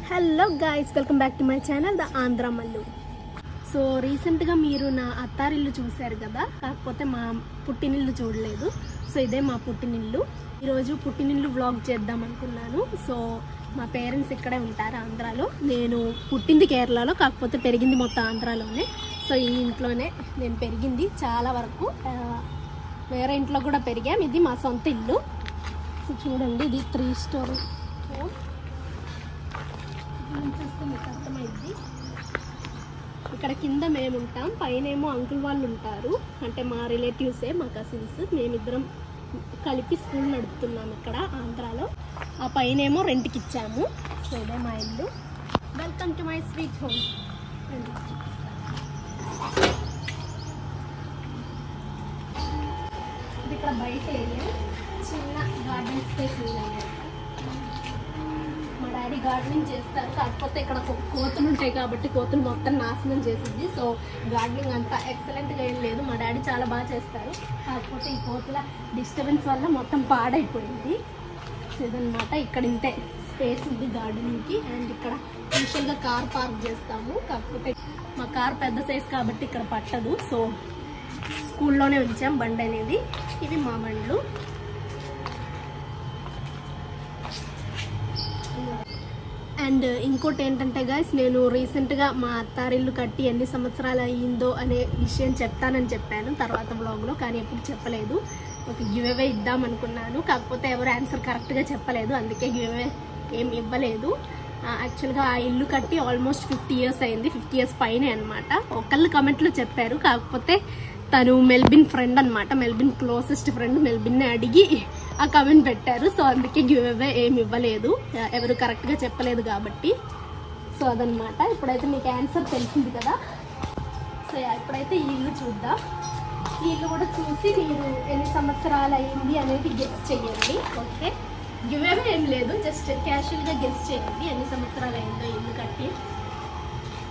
Hello guys, welcome back to my channel the Andhra Mallu. So రీసెంట్గా మీరు నా అత్తారిల్లు చూశారు కదా, కాకపోతే మా పుట్టినిల్లు చూడలేదు. సో ఇదే మా పుట్టినిల్లు. ఈరోజు పుట్టినిల్లు వ్లాగ్ చేద్దాం అనుకున్నాను. సో మా పేరెంట్స్ ఇక్కడే ఉంటారు ఆంధ్రాలో. నేను పుట్టింది కేరళలో, కాకపోతే పెరిగింది మొత్తం ఆంధ్రాలోనే. సో ఈ ఇంట్లోనే నేను పెరిగింది చాలా వరకు. వేరే ఇంట్లో కూడా పెరిగాం. ఇది మా సొంత ఇల్లు. సో చూడండి, ఇది 3 స్టోరీ. చూస్తే మీకు అర్థమైంది. ఇక్కడ కింద మేము ఉంటాం, పైనేమో అంకుల్ వాళ్ళు ఉంటారు. అంటే మా రిలేటివ్సే, మా కజిన్స్. మేమిద్దరం కలిపి స్కూల్ నడుపుతున్నాం ఇక్కడ ఆంధ్రాలో. ఆ పైనేమో రెంట్కి ఇచ్చాము. సో ఇదే మా ఇల్లు. Welcome to my sweet home. ఇది ఇక్కడ బయట ఏరియా, చిన్న గార్డెన్ స్పేస్ ఉందండి. మా డాడీ గార్డెనింగ్ చేస్తారు, కాకపోతే ఇక్కడ కోతులు ఉంటాయి కాబట్టి కోతులు మొత్తం నాశనం చేసింది. సో గార్డెనింగ్ అంతా ఎక్సలెంట్గా ఏం లేదు. మా డాడీ చాలా బాగా చేస్తారు, కాకపోతే ఈ కోతుల డిస్టర్బెన్స్ వల్ల మొత్తం పాడైపోయింది. సో ఇదనమాట. ఇక్కడ ఇంతే స్పేస్ ఉంది గార్డెనింగ్కి. అండ్ ఇక్కడ యూజువల్గా కార్ పార్క్ చేస్తాము, కాకపోతే మా కార్ పెద్ద సైజ్ కాబట్టి ఇక్కడ పట్టదు. సో స్కూల్లోనే ఉంచాం బండి అనేది. ఇవి మా బండ్లు. అండ్ ఇంకోటి ఏంటంటే గైస్, నేను రీసెంట్గా మా అత్తారిల్లు కట్టి ఎన్ని సంవత్సరాలు అయ్యిందో అనే విషయం చెప్తానని చెప్పాను తర్వాత బ్లాగ్లో, కానీ ఎప్పుడు చెప్పలేదు. ఒక గివ్ అవే ఇద్దాం అనుకున్నాను, కాకపోతే ఎవరు ఆన్సర్ కరెక్ట్గా చెప్పలేదు, అందుకే గివ్ అవే ఏం ఇవ్వలేదు. యాక్చువల్గా ఆ ఇల్లు కట్టి ఆల్మోస్ట్ 50 years అయింది. 50 years పైనే అనమాట. ఒకళ్ళు కమెంట్లో చెప్పారు, కాకపోతే తను మెల్బిన్ ఫ్రెండ్ అనమాట. మెల్బిన్ క్లోజెస్ట్ ఫ్రెండ్. మెల్బిన్ని అడిగి ఆ కమెంట్ పెట్టారు. సో అందుకే గివ్ అవే ఏమి ఇవ్వలేదు, ఎవరు కరెక్ట్గా చెప్పలేదు కాబట్టి. సో అదనమాట. ఇప్పుడైతే మీకు ఆన్సర్ తెలిసింది కదా. సో ఇప్పుడైతే ఈ ఇల్లు చూద్దాం. ఈ ఇల్లు కూడా చూసి మీరు ఎన్ని సంవత్సరాలు అయ్యింది అనేది గెస్ చేయండి. ఓకే, గివ్ అవే ఏం లేదు, జస్ట్ క్యాషువల్గా గెస్ చేయండి ఎన్ని సంవత్సరాలు అయిందో ఇల్లు కట్టి.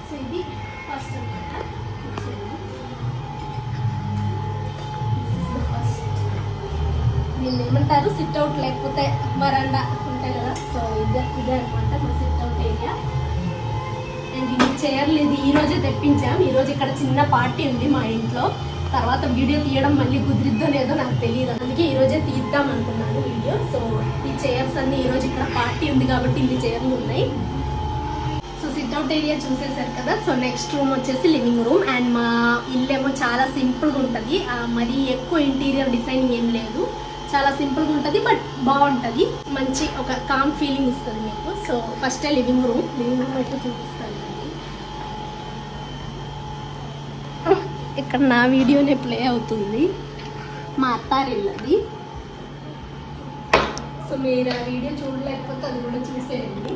సో ఇది ఫస్ట్ అనమాట. దీన్ని ఏమంటారు, సిట్ అవుట్ లేకపోతే వరండా ఉంటాయి కదా. సో ఇదే అనమాట మా సిట్ అవుట్ ఏరియా. అండ్ ఇది చైర్లు ఇది ఈ రోజే తెప్పించాం. ఈరోజు ఇక్కడ చిన్న పార్టీ ఉంది మా ఇంట్లో. తర్వాత వీడియో తీయడం మళ్ళీ కుదిరిద్దో లేదో నాకు తెలియదు, అందుకే ఈరోజే తీద్దాం అనుకున్నాను వీడియో. సో ఈ చైర్స్ అన్ని ఈరోజు ఇక్కడ పార్టీ ఉంది కాబట్టి ఇన్ని చైర్లు ఉన్నాయి. సో సిట్ అవుట్ ఏరియా చూసేసారు కదా. సో నెక్స్ట్ రూమ్ వచ్చేసి లివింగ్ రూమ్. అండ్ మా ఇల్లు ఏమో చాలా సింపుల్గా ఉంటుంది. మరీ ఎక్కువ ఇంటీరియర్ డిజైనింగ్ ఏం లేదు, చాలా సింపుల్గా ఉంటుంది, బట్ బాగుంటుంది. మంచి ఒక కామ్ ఫీలింగ్ ఇస్తుంది మీకు. సో ఫస్టే లివింగ్ రూమ్ అయితే చూపిస్తాను. ఇక్కడ నా వీడియోనే ప్లే అవుతుంది, మా అత్తారిల్లది. సో మీరు ఆ వీడియో చూడలేకపోతే అది కూడా చూసేయండి.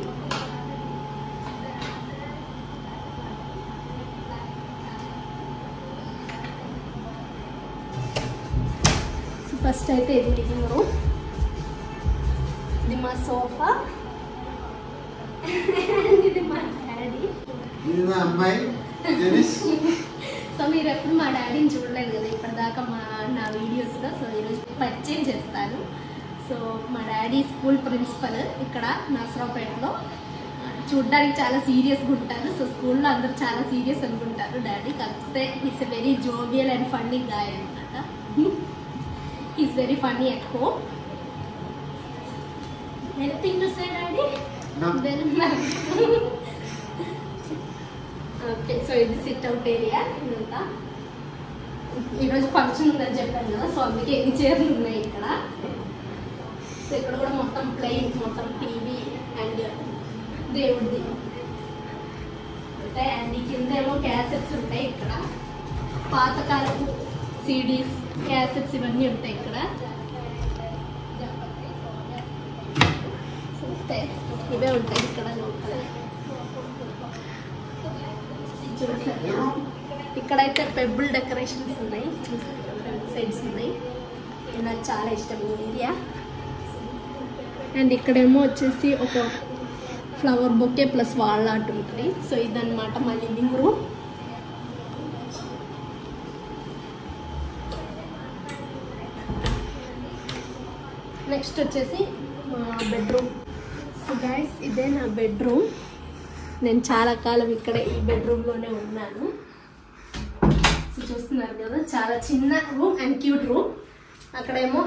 ఫస్ట్ అయితే ఇది లివింగ్ రూమ్. ఇది మా సోఫా. ఇది మా డాడీ. సో మీరు ఎప్పుడు మా డాడీని చూడలేదు కదా ఇప్పటిదాకా నా వీడియోస్లో. సో ఈరోజు పరిచయం చేస్తాను. సో మా డాడీ స్కూల్ ప్రిన్సిపల్ ఇక్కడ నర్సరావుపేటలో. చూడ్డానికి చాలా సీరియస్గా ఉంటారు. సో స్కూల్లో అందరూ చాలా సీరియస్ అనుకుంటారు డాడీ, కాకపోతే is a very jovial and funny guy అనమాట. He's very funny at home. Anything to say, Daddy? No. Then okay, so this is sit out area. ఇదంతా ఈరోజు ఫంక్షన్ ఉందని చెప్పాను కదా, సో అందుకే ఎన్ని చైర్లు ఉన్నాయి ఇక్కడ. సో ఇక్కడ కూడా మొత్తం ప్లేన్, మొత్తం టీవీ అండ్ దేవుడిది ఉంటాయి. అండ్ ఈ కింద ఏమో క్యాసెట్స్ ఉంటాయి. ఇక్కడ పాతకాలపు సిడీస్, క్యాసెట్స్ ఇవన్నీ ఉంటాయి ఇక్కడ. చూస్తే ఇవే ఉంటాయి ఇక్కడ లోపల. ఇక్కడైతే పెబుల్ డెకరేషన్స్ ఉన్నాయి, సైడ్స్ ఉన్నాయి. నాకు చాలా ఇష్టం ఈ ఏరియా. అండ్ ఇక్కడేమో వచ్చేసి ఒక flower bouquet plus wall art ఉంటుంది. సో ఇదన్నమాట మా లివింగ్ రూమ్. నెక్స్ట్ వచ్చేసి మా బెడ్రూమ్. సో గైస్ ఇదే నా బెడ్రూమ్. నేను చాలా కాలం ఇక్కడే ఈ బెడ్రూమ్లోనే ఉన్నాను. సో చూస్తున్నారు కదా, చాలా చిన్న రూమ్ అండ్ క్యూట్ రూమ్. అక్కడేమో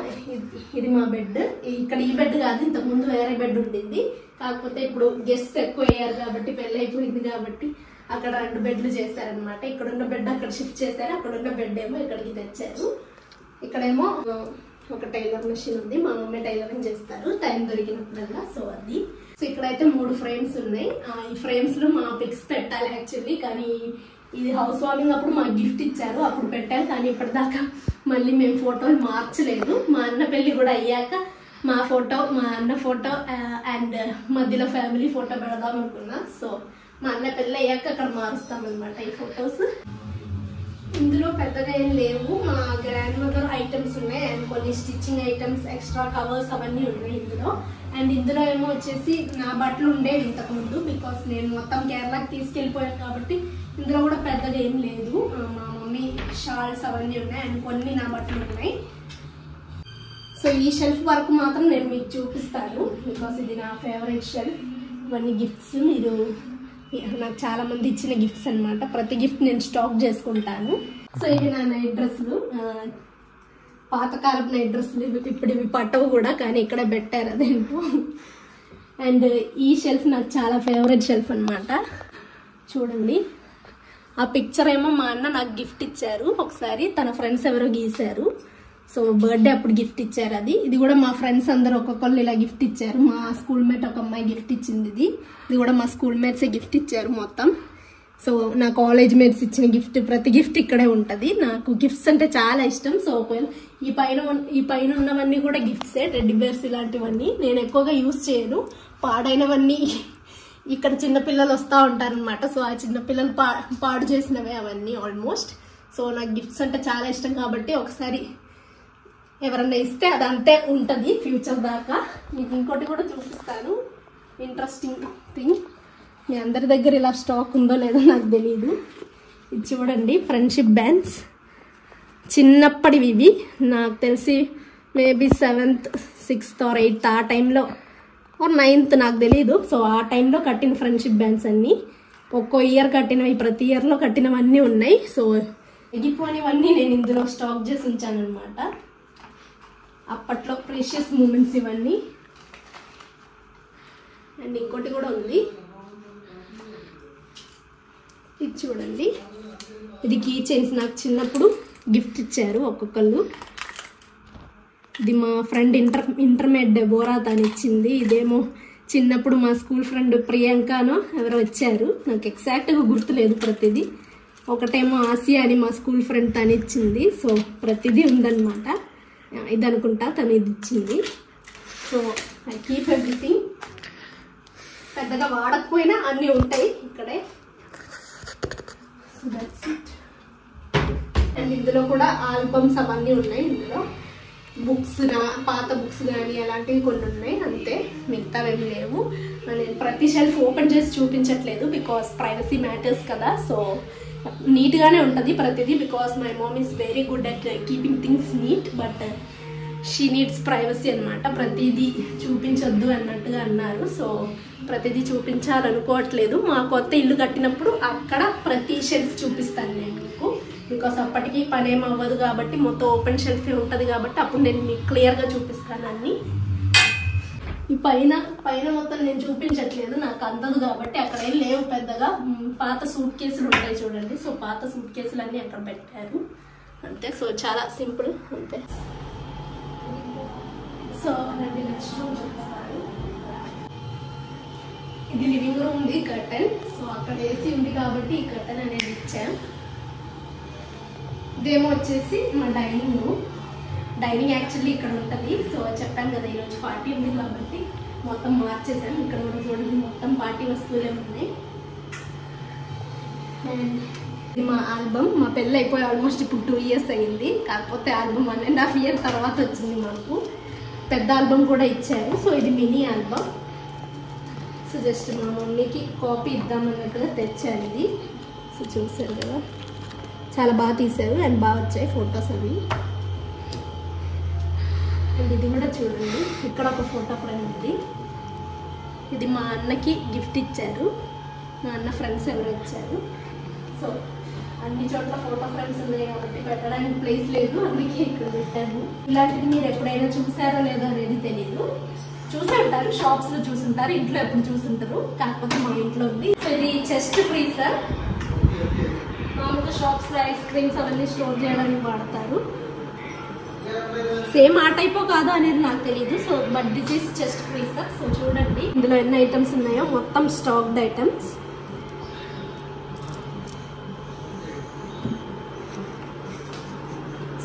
ఇది మా బెడ్. ఇక్కడ ఈ బెడ్ కాదు, ఇంతకుముందు వేరే బెడ్ ఉండింది. కాకపోతే ఇప్పుడు గెస్ట్ ఎక్కువ అయ్యారు కాబట్టి, పెళ్ళి అయిపోయింది కాబట్టి అక్కడ 2 బెడ్లు చేశారనమాట. ఇక్కడ ఉన్న బెడ్ అక్కడ షిఫ్ట్ చేశారు, అక్కడ ఉన్న బెడ్ ఏమో ఇక్కడికి తెచ్చారు. ఇక్కడేమో ఒక టైలర్ మెషిన్ ఉంది, మా మమ్మీ టైలరింగ్ చేస్తారు టైం దొరికినప్పుడల్లా. సో అది. సో ఇక్కడైతే 3 ఫ్రేమ్స్ ఉన్నాయి. ఈ ఫ్రేమ్స్ లో మా పిక్స్ పెట్టాలి యాక్చువల్లీ, కానీ ఇది హౌస్ వార్మింగ్ అప్పుడు మాకు గిఫ్ట్ ఇచ్చారు, అప్పుడు పెట్టాను. కానీ ఇప్పటిదాకా మళ్ళీ మేము ఫోటోలు మార్చలేదు. మా అన్న పెళ్లి కూడా అయ్యాక మా ఫోటో, మా అన్న ఫోటో అండ్ మధ్యలో ఫ్యామిలీ ఫోటో పెడదాం అనుకున్నా. సో మా అన్న పెళ్ళి అయ్యాక అక్కడ మారుస్తామన్నమాట ఈ ఫొటోస్. ఇందులో పెద్దగా ఏం లేవు, మా గ్రాండ్ మదర్ ఐటమ్స్ ఉన్నాయి అండ్ కొన్ని స్టిచ్చింగ్ ఐటమ్స్, ఎక్స్ట్రా కవర్స్ అవన్నీ ఉన్నాయి ఇందులో. అండ్ ఇందులో ఏమో వచ్చేసి నా బట్టలు ఉండేవి ఇంతకుముందు, బికాస్ నేను మొత్తం కేరళకి తీసుకెళ్ళిపోయాను కాబట్టి ఇందులో కూడా పెద్దగా ఏం లేదు. మా మమ్మీ షాల్స్ అవన్నీ ఉన్నాయి అండ్ కొన్ని నా బట్టలు ఉన్నాయి. సో ఈ షెల్ఫ్ వరకు మాత్రం నేను మీకు చూపిస్తాను, బికాస్ ఇది నా ఫేవరెట్ షెల్ఫ్. ఇవన్నీ గిఫ్ట్స్, మీరు నాకు చాలా మంది ఇచ్చిన గిఫ్ట్స్ అనమాట. ప్రతి గిఫ్ట్ నేను స్టాక్ చేసుకుంటాను. సో ఇవి నా నైట్ డ్రెస్సులు, పాతకాలపు నైట్ డ్రెస్సులు. ఇప్పుడు ఇవి పట్టవు కూడా, కానీ ఇక్కడ పెట్టారు అదేంటో. అండ్ ఈ షెల్ఫ్ నాకు చాలా ఫేవరెట్ షెల్ఫ్ అనమాట. చూడండి, ఆ పిక్చర్ ఏమో మా అన్న నాకు గిఫ్ట్ ఇచ్చారు ఒకసారి, తన ఫ్రెండ్స్ ఎవరో గీశారు. సో బర్త్డే అప్పుడు గిఫ్ట్ ఇచ్చారు అది. ఇది కూడా మా ఫ్రెండ్స్ అందరూ ఒక్కొక్కళ్ళు ఇలా గిఫ్ట్ ఇచ్చారు. మా స్కూల్ మేట్ ఒక అమ్మాయి గిఫ్ట్ ఇచ్చింది. ఇది కూడా మా స్కూల్ మేట్సే గిఫ్ట్ ఇచ్చారు మొత్తం. సో నా కాలేజ్ మేట్స్ ఇచ్చిన గిఫ్ట్, ప్రతి గిఫ్ట్ ఇక్కడే ఉంటుంది. నాకు గిఫ్ట్స్ అంటే చాలా ఇష్టం. సో ఒకవేళ ఈ పైన ఉన్నవన్నీ కూడా గిఫ్ట్సే, టెడ్డీ బేర్స్ ఇలాంటివన్నీ. నేను ఎక్కువగా యూజ్ చేయను, పాడైనవన్నీ ఇక్కడ చిన్నపిల్లలు వస్తూ ఉంటారనమాట. సో ఆ చిన్నపిల్లలు పాడు చేసినవే అవన్నీ ఆల్మోస్ట్. సో నాకు గిఫ్ట్స్ అంటే చాలా ఇష్టం కాబట్టి ఒకసారి ఎవరన్నా ఇస్తే అది అంతే ఉంటుంది ఫ్యూచర్ దాకా. మీకు ఇంకోటి కూడా చూపిస్తాను, ఇంట్రెస్టింగ్ థింగ్. మీ అందరి దగ్గర ఇలా స్టాక్ ఉందో లేదో నాకు తెలియదు. ఇది చూడండి, ఫ్రెండ్షిప్ బ్యాండ్స్. చిన్నప్పటివి ఇవి, నాకు తెలిసి maybe 7th 6th or 8th ఆ టైంలో, ఆర్ 9th నాకు తెలీదు. సో ఆ టైంలో కట్టిన ఫ్రెండ్షిప్ బ్యాండ్స్ అన్నీ, ఒక్కో ఇయర్ కట్టినవి, ప్రతి ఇయర్లో కట్టినవన్నీ ఉన్నాయి. సో ఎగిపోనివన్నీ నేను ఇందులో స్టాక్ చేసి ఉంచాను అనమాట. అప్పట్లో ప్రీషియస్ మూమెంట్స్ ఇవన్నీ. అండ్ ఇంకోటి కూడా ఉంది, ఇది చూడండి. ఇది కీ చైన్స్, నాకు చిన్నప్పుడు గిఫ్ట్ ఇచ్చారు ఒక్కొక్కళ్ళు. ఇది మా ఫ్రెండ్ ఇంటర్మీడియట్ డెబోరా తను ఇచ్చింది. ఇదేమో చిన్నప్పుడు మా స్కూల్ ఫ్రెండ్ ప్రియాంకనో ఎవరో వచ్చారు, నాకు ఎగ్జాక్ట్గా గుర్తులేదు ప్రతిదీ. ఒకటేమో ఆసియా అని మా స్కూల్ ఫ్రెండ్ తను ఇచ్చింది. సో ప్రతిదీ ఉందన్నమాట. ఇది అనుకుంటా తను ఇది ఇచ్చింది. So I keep everything. పెద్దగా వాడకపోయినా అన్నీ ఉంటాయి ఇక్కడే. So that's it. అండ్ ఇందులో కూడా ఆల్బమ్స్ అవన్నీ ఉన్నాయి. ఇందులో బుక్స్, పాత బుక్స్ కానీ అలాంటివి కొన్ని ఉన్నాయి అంతే, మిగతావేమి లేవు. నేను ప్రతి షెల్ఫ్ ఓపెన్ చేసి చూపించట్లేదు, బికాస్ ప్రైవసీ మ్యాటర్స్ కదా. సో నీట్గానే ఉంటుంది ప్రతిదీ, because my mom is very good at keeping things neat, but she needs privacy అనమాట. ప్రతిదీ చూపించొద్దు అన్నట్టుగా అన్నారు. సో ప్రతిదీ చూపించాలనుకోవట్లేదు. మా కొత్త ఇల్లు కట్టినప్పుడు అక్కడ ప్రతి షెల్ఫ్ చూపిస్తాను నేను మీకు, బికాస్ అప్పటికి పని ఏం అవ్వదు కాబట్టి, మొత్తం ఓపెన్ షెల్ఫే ఉంటుంది కాబట్టి అప్పుడు నేను మీకు క్లియర్గా చూపిస్తాను అన్నీ. ఈ పైన మొత్తం నేను చూపించట్లేదు, నాకు అందదు కాబట్టి. అక్కడ ఏం లేవు పెద్దగా. పాత సూట్ కేసులు ఉంటాయి చూడండి. సో పాత సూట్ కేసులు అన్నీ అక్కడ పెట్టారు అంతే. సో చాలా సింపుల్ అంతే. సో అలాంటి నెక్స్ట్ రూమ్ చూపిస్తాను. ఇది లివింగ్ రూమ్ ఉంది, కర్టన్. సో అక్కడ ఏసీ ఉంది కాబట్టి ఈ కర్టన్ అనేది ఇచ్చాం. ఇదేమో వచ్చేసి మా డైనింగ్ రూమ్. డైనింగ్ యాక్చువల్లీ ఇక్కడ ఉంటుంది. సో చెప్పాను కదా ఈరోజు పార్టీ ఉంది కాబట్టి మొత్తం మార్చేసాను. ఇక్కడ కూడా చూడండి, మొత్తం పార్టీ వస్తువులే ఉన్నాయి. అండ్ ఇది మా ఆల్బమ్. మా పెళ్ళి అయిపోయి ఆల్మోస్ట్ ఇప్పుడు 2 years అయ్యింది. కాకపోతే ఆల్బమ్ 1.5 year తర్వాత వచ్చింది మాకు. పెద్ద ఆల్బమ్ కూడా ఇచ్చారు. సో ఇది మినీ ఆల్బమ్. సో జస్ట్ మా మమ్మీకి కాపీ ఇద్దామన్నట్టుగా తెచ్చాను ఇది. సో చూసారు కదా, చాలా బాగా తీశారు అండ్ బాగా వచ్చాయి ఫొటోస్ అవి. అండ్ ఇది కూడా చూడండి, ఇక్కడ ఒక ఫోటో ఫ్రేమ్ ఉంది. ఇది మా అన్నకి గిఫ్ట్ ఇచ్చారు. మా అన్న ఫ్రెండ్స్ ఎవరు వచ్చారు. సో అన్ని చోట్ల ఫోటో ఫ్రేమ్స్ ఉన్నాయి కాబట్టి పెట్టడానికి ప్లేస్ లేదు, అందుకే ఇక్కడ పెట్టాను. ఇలాంటివి మీరు ఎప్పుడైనా చూసారో లేదో అనేది తెలియదు. చూసి ఉంటారు, షాప్స్ లో చూసుంటారు, ఇంట్లో ఎప్పుడు చూసుంటారు, కాకపోతే మా ఇంట్లో ఉంది. సో ఇది చెస్ట్ ఫ్రీజర్. మామూలుగా షాప్స్ లో ఐస్ క్రీమ్స్ అవన్నీ స్టోర్ చేయడానికి వాడతారు. సేమ్ ఆ టైపో కాదో అనేది నాకు తెలియదు. So but this is chest freezer. So చూడండి ఇందులో ఎన్ని ఐటమ్స్ ఉన్నాయో, మొత్తం స్టాక్డ్ ఐటమ్స్.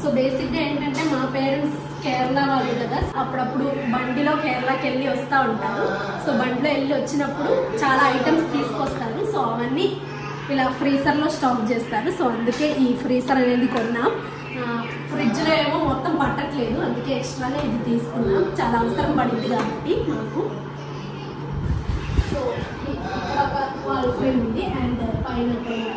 సో బేసిక్గా ఏంటంటే మా పేరెంట్స్ కేరళ వాళ్ళు కదా, అప్పుడప్పుడు బండిలో కేరళకి వెళ్ళి వస్తూ ఉంటారు. సో బండిలో వెళ్ళి వచ్చినప్పుడు చాలా ఐటమ్స్ తీసుకొస్తారు. సో అవన్నీ ఇలా ఫ్రీజర్లో స్టాక్ చేస్తారు. సో అందుకే ఈ ఫ్రీజర్ అనేది కొన్నాం. ఫ్రిడ్జ్లో ఏమో మొత్తం పట్టట్లేదు, అందుకే ఎక్స్ట్రాగా ఇది తీసుకున్నాం. చాలా అవసరం పడింది కాబట్టి మాకు. సో ఇక్కడ వాల్ ఫ్రేమ్ ఉంది అండ్ పైన కూడా.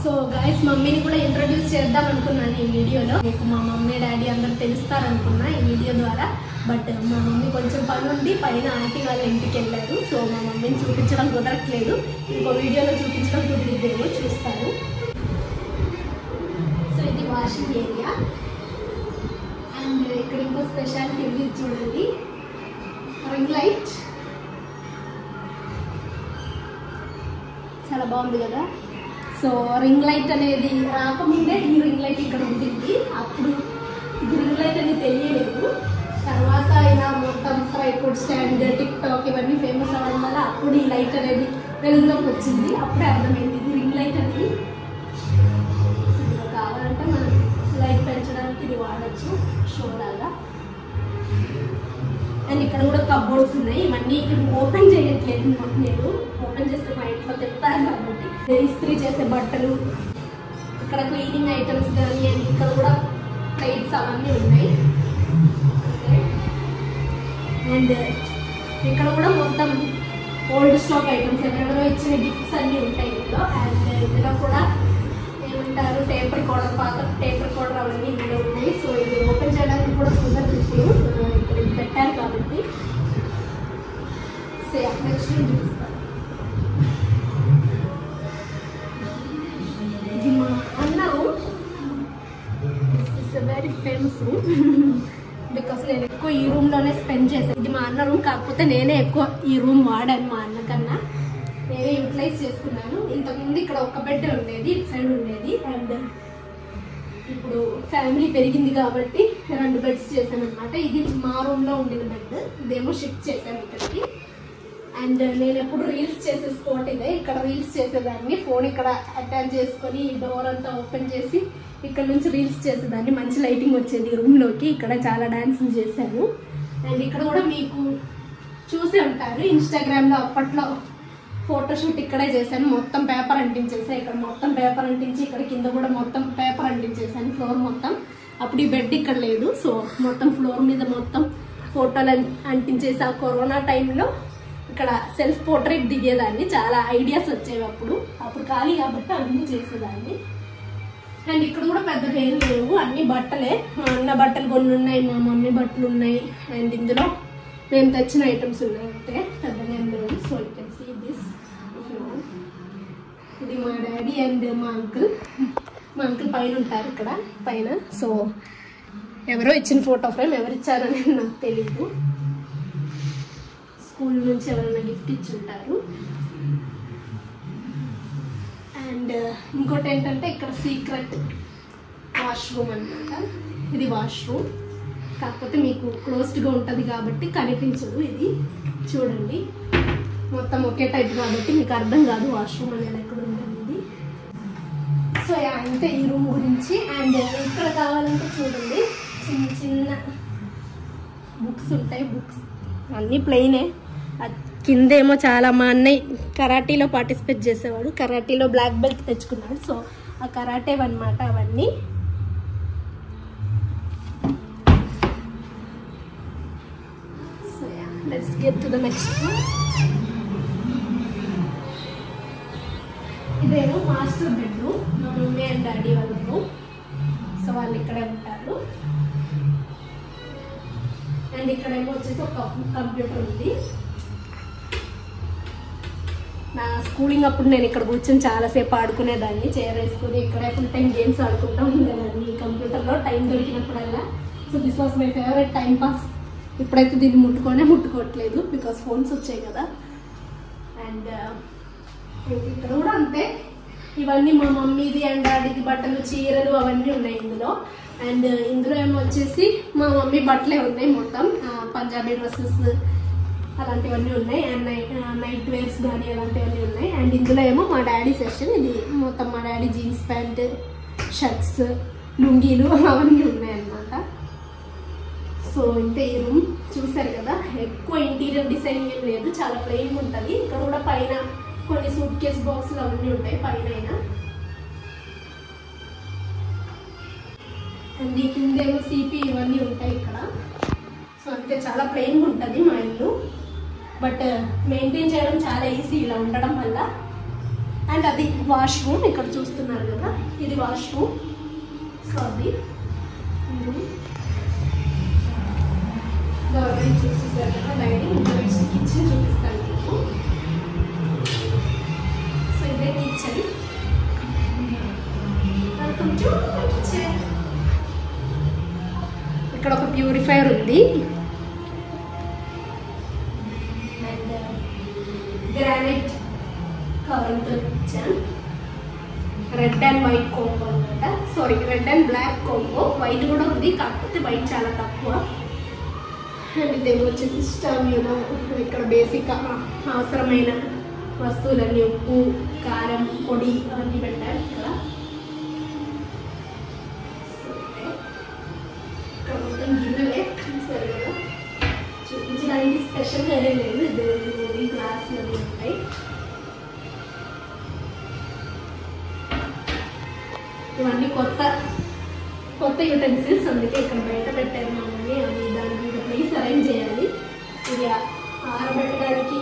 సో గైస్ మమ్మీని కూడా ఇంట్రొడ్యూస్ చేద్దాం అనుకున్నాను ఈ వీడియోలో. మీకు మా మమ్మీ డాడీ అందరూ తెలుస్తారనుకున్నా ఈ వీడియో ద్వారా. బట్ మా మమ్మీ కొంచెం పని ఉండి పైన ఆంటీ వాళ్ళ ఇంటికి వెళ్ళారు. సో మా మమ్మీని చూపించడం కుదరట్లేదు. ఇంకో వీడియోలో చూపించడం కుదిరిద్దేమో, చూస్తారు. సో ఇది వాషింగ్ ఏరియా. అండ్ ఇక్కడ ఇంకో స్పెషాలిటీ ఉంది చూడండి, రింగ్ లైట్. చాలా బాగుంది కదా. సో రింగ్ లైట్ అనేది రాకముందే ఈ రింగ్ లైట్ ఇక్కడ ఉంటుంది. అప్పుడు ఇది రింగ్ లైట్ అనేది తెలియలేదు. తర్వాత ఇలా మొత్తం ట్రైపోడ్ స్టాండ్, టిక్ టాక్ ఇవన్నీ ఫేమస్ అవ్వడం వల్ల అప్పుడు ఈ లైట్ అనేది వెలుగులోకి వచ్చింది. అప్పుడే అర్థమైంది ఇది రింగ్ లైట్ అనేది. కావాలంటే మనం లైట్ పెంచడానికి ఇది వాడచ్చు, షో లాగా. అండ్ ఇక్కడ కూడా కబోర్డ్స్ ఉన్నాయి. ఇవన్నీ ఓపెన్ చేయట్లేదు, నేను ఓపెన్ చేస్తే మా ఇంట్లో తెస్తాను కాబట్టి. ఇస్త్రీ చేసే బట్టలు, ఇక్కడ క్లీనింగ్ ఐటమ్స్ కానీ, అండ్ ఇక్కడ కూడా ప్లేట్స్ అవన్నీ ఉన్నాయి. అండ్ ఇక్కడ కూడా మొత్తం ఓల్డ్ స్టాక్ ఐటమ్స్, ఎక్కడో ఇచ్చిన గిఫ్ట్స్ అన్నీ ఉంటాయి ఇందులో. అండ్ ఇందులో కూడా ఏమంటారు టేప్ రికార్డర్, పాత టేప్ రికార్డర్ అవన్నీ ఇందులో ఉన్నాయి. సో ఇది ఓపెన్ చేయడానికి కూడా కుదరదు ఇప్పుడు, ఇక్కడ ఇది పెట్టారు కాబట్టి. నెక్స్ట్ చూపిస్తాను. ఇది మా అన్న వెరీ ఫేమస్ రూమ్, బికాస్ నేను ఎక్కువ ఈ రూమ్లోనే స్పెండ్ చేశాను. ఇది మా అన్న రూమ్, కాకపోతే నేనే ఎక్కువ ఈ రూమ్ వాడాను. మా అన్న కన్నా నేనే యూటిలైజ్ చేసుకున్నాను. ఇంతకుముందు ఇక్కడ ఒక బెడ్ ఉండేది, ఇటు సైడ్ ఉండేది. అండ్ ఇప్పుడు ఫ్యామిలీ పెరిగింది కాబట్టి 2 బెడ్స్ చేశాను అనమాట. ఇది మా రూమ్లో ఉండిన బెడ్, ఇదేమో షిఫ్ట్ చేశాను ఇక్కడికి. అండ్ నేను ఎప్పుడు రీల్స్ చేసే స్పాట్ ఇదే. ఇక్కడ రీల్స్ చేసేదాన్ని, ఫోన్ ఇక్కడ అటాచ్ చేసుకొని డోర్ అంతా ఓపెన్ చేసి ఇక్కడ నుంచి రీల్స్ చేసేదాన్ని. మంచి లైటింగ్ వచ్చేది రూమ్లోకి. ఇక్కడ చాలా డాన్సులు చేశాను. అండ్ ఇక్కడ కూడా మీకు చూసే ఉంటారు ఇన్స్టాగ్రామ్లో, అప్పట్లో ఫోటోషూట్ ఇక్కడే చేశాను. మొత్తం పేపర్ అంటించేసాను. ఇక్కడ మొత్తం పేపర్ అంటించి ఇక్కడ కింద కూడా మొత్తం పేపర్ అంటించేసాను, ఫ్లోర్ మొత్తం. అప్పుడు ఈ బెడ్ ఇక్కడ లేదు. సో మొత్తం ఫ్లోర్ మీద మొత్తం ఫోటోలు అంటించేసి, ఆ కరోనా టైంలో ఇక్కడ సెల్ఫ్ పోర్ట్రేట్ దిగేదాన్ని. చాలా ఐడియాస్ వచ్చేవి అప్పుడు ఖాళీ కాబట్టి అన్నీ చేసేదాన్ని. అండ్ ఇక్కడ కూడా పెద్దగా ఏం లేవు, అన్ని బట్టలే. మా అన్న బట్టలు కొన్ని ఉన్నాయి, మా మమ్మీ బట్టలు ఉన్నాయి. అండ్ ఇందులో మేము తెచ్చిన ఐటమ్స్ ఉన్నాయి అంటే పెద్దగా ఏం లేవు. So you can see this. ఇది మా డాడీ అండ్ మా అంకుల్. మా అంకుల్ పైన ఉంటారు ఇక్కడ పైన. సో ఎవరో ఇచ్చిన ఫోటో ఫ్రేమ్, ఎవరు ఇచ్చారనేది నాకు తెలీదు. స్కూల్ నుంచి ఎవరైనా గిఫ్ట్ ఇచ్చి ఉంటారు. అండ్ ఇంకోటి ఏంటంటే ఇక్కడ సీక్రెట్ వాష్రూమ్ అనమాట. ఇది వాష్రూమ్, కాకపోతే మీకు క్లోజ్డ్గా ఉంటుంది కాబట్టి కనిపించదు. ఇది చూడండి మొత్తం ఒకే టైప్ కాబట్టి మీకు అర్థం కాదు వాష్రూమ్ అనేది ఎక్కడ ఉంటుంది. సో అంతే ఈ రూమ్ గురించి. అండ్ ఇక్కడ కావాలంటే చూడండి చిన్న చిన్న బుక్స్ ఉంటాయి. బుక్స్ అన్నీ ప్లెయినే. కిందేమో చాలా, మా అన్నయ్య కరాటీలో పార్టిసిపేట్ చేసేవాడు, కరాటీలో బ్లాక్ బెల్ట్ తెచ్చుకున్నాడు. సో ఆ కరాటేవన్నమాట అవన్నీ. So let's get to the next one. ఇదేమో మాస్టర్ బెడ్రూమ్, మా మమ్మీ అండ్ డాడీ వాళ్ళు. సో వాళ్ళు ఇక్కడే ఉంటారు. అండ్ ఇక్కడేమో వచ్చేసి ఒక కంప్యూటర్ ఉంది. నా స్కూలింగ్ అప్పుడు నేను ఇక్కడ కూర్చొని చాలాసేపు ఆడుకునేదాన్ని, చైర్ వేసుకుని ఇక్కడే ఫుల్ టైం గేమ్స్ ఆడుకుంటూ ఉండేదాన్ని కంప్యూటర్లో టైం దొరికినప్పుడల్లా. So this was my favourite time pass. ఇప్పుడైతే దీన్ని ముట్టుకోవట్లేదు బికాస్ ఫోన్స్ వచ్చాయి కదా. అండ్ ఇక్కడ కూడా అంతే, ఇవన్నీ మా మమ్మీది అండ్ డాడీది బట్టలు, చీరలు అవన్నీ ఉన్నాయి ఇందులో. అండ్ ఇందులో ఏమో వచ్చేసి మా మమ్మీ బట్టలే ఉన్నాయి మొత్తం, పంజాబీ డ్రెస్సెస్ అలాంటివన్నీ ఉన్నాయి. అండ్ నైట్ వేర్స్ కానీ అలాంటివన్నీ ఉన్నాయి. అండ్ ఇందులో ఏమో మా డాడీ సెక్షన్, ఇది మొత్తం మా డాడీ జీన్స్ ప్యాంట్, షర్ట్స్, లుంగీలు అవన్నీ ఉన్నాయి అన్నమాట. సో ఇంతే ఈ రూమ్ చూసారు కదా. ఎక్కువ ఇంటీరియర్ డిజైనింగ్ ఏం లేదు, చాలా ప్లెయిన్ ఉంటుంది. ఇక్కడ కూడా పైన కొన్ని సూట్ కేస్ బాక్సులు అవన్నీ ఉంటాయి పైన. అండ్ ఈ కిందేమో సిపి ఇవన్నీ ఉంటాయి ఇక్కడ. సో అంతే, చాలా ప్లెయిన్గా ఉంటుంది మా ఇల్లు, బట్ మెయింటైన్ చేయడం చాలా ఈజీ ఇలా ఉండడం వల్ల. అండ్ అది వాష్రూమ్, ఇక్కడ చూస్తున్నారు కదా ఇది వాష్రూమ్. సో అది గవర్నమెంట్ చూసేసారు కదా డైనింగ్. నెక్స్ట్ కిచెన్ చూపిస్తాను మీకు. సో ఇదే కిచెన్. ఇక్కడ ఒక ప్యూరిఫైయర్ ఉంది. అండ్ గ్రానైట్ కవర్తో kitchen. Red and white combo అనమాట. Sorry, red and black combo. White కూడా ఉంది, కాకపోతే వైట్ చాలా తక్కువ. అండ్ ఇదేమో వచ్చేసి స్టవ్. ఇక్కడ బేసిక్ అవసరమైన వస్తువులన్నీ, ఉప్పు, కారం, పొడి అవన్నీ పెట్టారు ఇక్కడ. ఇక్కడ మొత్తం గిన్నెలే చూసారు కదా, చూపించడానికి స్పెషల్గా ఏం లేదు. ఇది గ్లాసులు అవి ఉంటాయి. ఇవన్నీ కొత్త యూటెన్సిల్స్, అందుకే ఇక్కడ బయట పెట్టారు మా మమ్మీ. అవి దానికి ఇంకా ప్లేస్ అరేంజ్ చేయాలి. ఇది ఆరబెట్టడానికి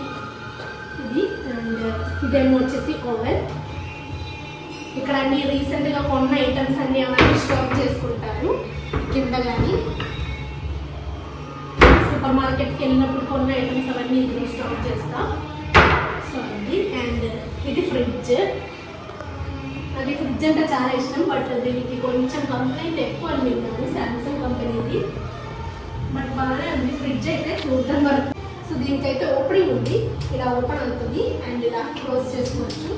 ఇది. అండ్ ఇదేమో వచ్చేసి ఓవెన్. ఇక్కడ అన్ని రీసెంట్గా కొన్న ఐటమ్స్ అన్ని అవన్నీ స్టాక్ చేసుకుంటారు కింద. కానీ సూపర్ మార్కెట్కి వెళ్ళినప్పుడు కొన్న ఐటమ్స్ అవన్నీ ఇందులో స్టాక్ చేస్తాం. సో అది. అండ్ ఇది ఫ్రిడ్జ్. అది ఫ్రిడ్జ్ అంటే చాలా ఇష్టం, బట్ దీనికి కొంచెం కంప్లైంట్ ఎక్కువ అని విన్నాను, శాంసంగ్ కంపెనీది. బట్ బాగానే ఉంది ఫ్రిడ్జ్ అయితే చూద్దాం వరకు. సో దీనికైతే ఓపెనింగ్ ఉంది, ఇలా ఓపెన్ అవుతుంది అండ్ ఇలా క్లోజ్ చేసుకోవచ్చు.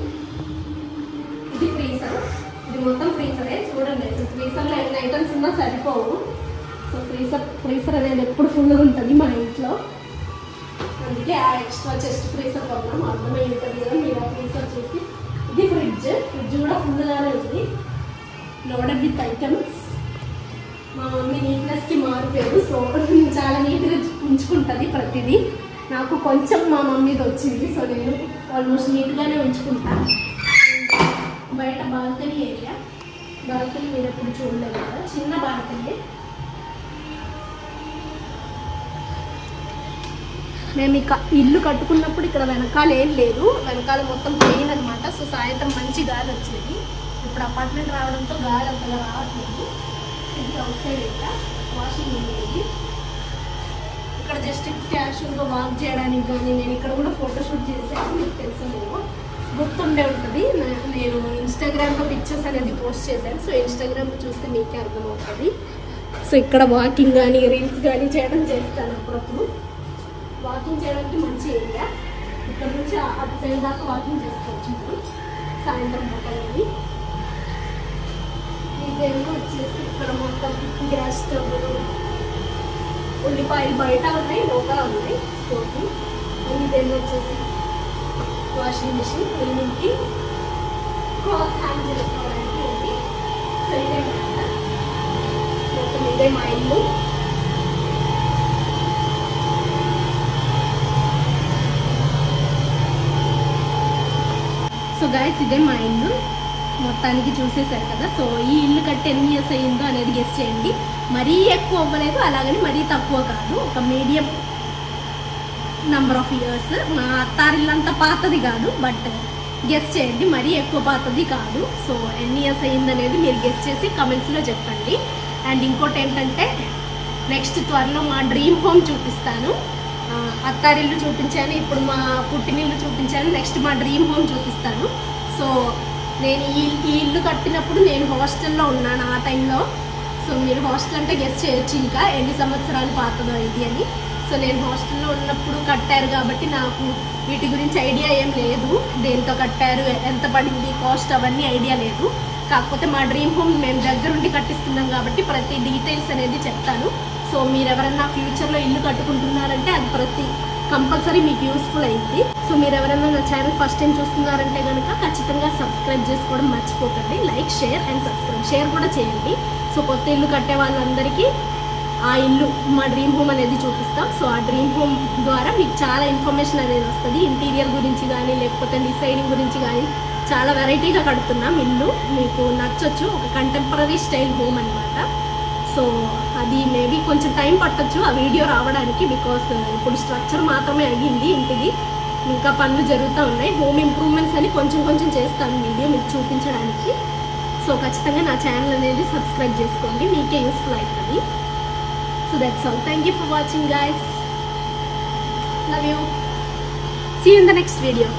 ఇది ఫ్రీజర్. ఇది మొత్తం ఫ్రీజరే. చూడండి, అసలు ఫ్రీజర్లో ఎన్ని ఐటమ్స్ ఉన్నా సరిపోవు. సో ఫ్రీజర్ అనేది ఎప్పుడు ఫుల్గా ఉంటుంది మా ఇంట్లో. అందుకే ఆ ఎక్స్ట్రా చెస్ట్ ఫ్రీజర్ కొన్నాం. అర్థమై ఉంటుంది కదా మీరు ఆ ఫ్రీజర్ చూసి. ఇది ఫ్రిడ్జ్ కూడా ఫుల్గానే ఉంది, లోడెడ్ విత్ ఐటమ్స్. మా మమ్మీ నీట్నెస్కి మారిపోయారు. సో చాలా నీట్గా ఉంచుకుంటుంది ప్రతిదీ. నాకు కొంచెం మా మమ్మీది వచ్చింది, సో నేను ఆల్మోస్ట్ నీట్గానే ఉంచుకుంటాను. బయట బాల్కనీ ఏరియా. బాల్కనీ మీరు ఎప్పుడు చూడలేదు కదా, చిన్న బాల్కనీ. మేము ఇక ఇల్లు కట్టుకున్నప్పుడు ఇక్కడ వెనకాల ఏం లేదు, వెనకాల మొత్తం ప్లెయిన్ అనమాట. సో సాయంత్రం మంచి గాలి వచ్చేది. ఇప్పుడు అపార్ట్మెంట్ రావడంతో గాలి అంతగా రావట్లేదు. ఇది out side area, washing area. ఇక్కడ జస్ట్ క్యాషువల్గా వాక్ చేయడానికి కానీ, నేను ఇక్కడ కూడా ఫోటోషూట్ చేశాను, మీకు తెలుసు నేను గుర్తుండే ఉంటుంది. నేను ఇన్స్టాగ్రామ్లో పిక్చర్స్ అనేది పోస్ట్ చేశాను. సో ఇన్స్టాగ్రామ్లో చూస్తే మీకే అర్థమవుతుంది. సో ఇక్కడ వాకింగ్ కానీ రీల్స్ కానీ చేయడం చేస్తాను అప్పుడప్పుడు. వాకింగ్ చేయడానికి మంచి ఏరియా. ఇక్కడ నుంచి అటు సైడ్ దాకా వాకింగ్ చేసుకోవచ్చు సాయంత్రం పూటది. ఇదేమో వచ్చేసి ఇక్కడ మొత్తం గ్యాస్ స్టవ్, ఉల్లిపాయలు బయట ఉన్నాయి, లోపల ఉన్నాయి స్టోర్కి. ఇదేమో వచ్చేసి వాషింగ్ మిషన్, క్లీనింగ్కి, క్లాత్ హ్యాంగ్ చేసుకోవడానికి ఉంది. సో ఇదే మొత్తం ఇదే మా ఇల్లు. సో గైస్ ఇదే మా ఇల్లు మొత్తానికి చూసేసారు కదా. సో ఈ ఇల్లు కట్టి ఎన్ని ఇయర్స్ అయ్యిందో అనేది గెస్ చేయండి. మరీ ఎక్కువ అవ్వలేదు, అలాగని మరీ తక్కువ కాదు, ఒక మీడియం నంబర్ ఆఫ్ ఇయర్స్. మా అత్తారిల్లంతా పాతది కాదు, బట్ గెస్ చేయండి, మరీ ఎక్కువ పాతది కాదు. సో ఎన్ని ఇయర్స్ అయ్యిందనేది మీరు గెస్ చేసి కమెంట్స్లో చెప్పండి. అండ్ ఇంకోటి ఏంటంటే నెక్స్ట్ త్వరలో మా డ్రీమ్ హోమ్ చూపిస్తాను. అత్తారిల్లు చూపించాను, ఇప్పుడు మా పుట్టినిల్లు చూపించాను, నెక్స్ట్ మా డ్రీమ్ హోమ్ చూపిస్తాను. సో నేను ఈ ఇల్లు కట్టినప్పుడు నేను హాస్టల్లో ఉన్నాను ఆ టైంలో. సో మీరు హాస్టల్ అంటే గెస్ చేయొచ్చు ఇంకా ఎన్ని సంవత్సరాలు పాతదో ఇది అని. సో నేను హాస్టల్లో ఉన్నప్పుడు కట్టారు కాబట్టి నాకు వీటి గురించి ఐడియా ఏం లేదు, దేంతో కట్టారు, ఎంత పడింది, కాస్ట్ అవన్నీ ఐడియా లేదు. కాకపోతే మా డ్రీమ్ హోమ్ మేము దగ్గరుండి కట్టిస్తున్నాం కాబట్టి ప్రతి డీటెయిల్స్ అనేది చెప్తాను. సో మీరు ఎవరైనా ఫ్యూచర్లో ఇల్లు కట్టుకుంటున్నారంటే అది ప్రతి కంపల్సరీ మీకు యూస్ఫుల్ అయింది. సో మీరు ఎవరైనా నా ఛానల్ ఫస్ట్ టైం చూస్తున్నారంటే కనుక ఖచ్చితంగా సబ్స్క్రైబ్ చేసుకోవడం మర్చిపోకండి. Like, share and subscribe. Share కూడా చేయండి. సో కొత్త ఇల్లు కట్టే వాళ్ళందరికీ ఆ ఇల్లు మా డ్రీమ్ హోమ్ అనేది చూపిస్తాం. సో ఆ డ్రీమ్ హోమ్ ద్వారా మీకు చాలా ఇన్ఫర్మేషన్ అనేది వస్తుంది. ఇంటీరియర్ గురించి కానీ లేకపోతే డిసైనింగ్ గురించి కానీ చాలా వెరైటీగా కడుతున్నాం ఇల్లు, మీకు నచ్చొచ్చు. ఒక కంటెంపరీ స్టైల్ హోమ్ అనమాట. సో అది మేబీ కొంచెం టైం పట్టొచ్చు ఆ వీడియో రావడానికి, బికాస్ ఇప్పుడు స్ట్రక్చర్ మాత్రమే అయ్యింది ఇంటిది, ఇంకా పనులు జరుగుతూ ఉన్నాయి. హోమ్ ఇంప్రూవ్మెంట్స్ అని కొంచెం కొంచెం చేస్తాను వీడియో మీకు చూపించడానికి. సో ఖచ్చితంగా నా ఛానల్ అనేది సబ్స్క్రైబ్ చేసుకోండి, మీకే యూస్ఫుల్ అవుతుంది. So that's all. Thank you for watching, guys. Love you. See you in the next video.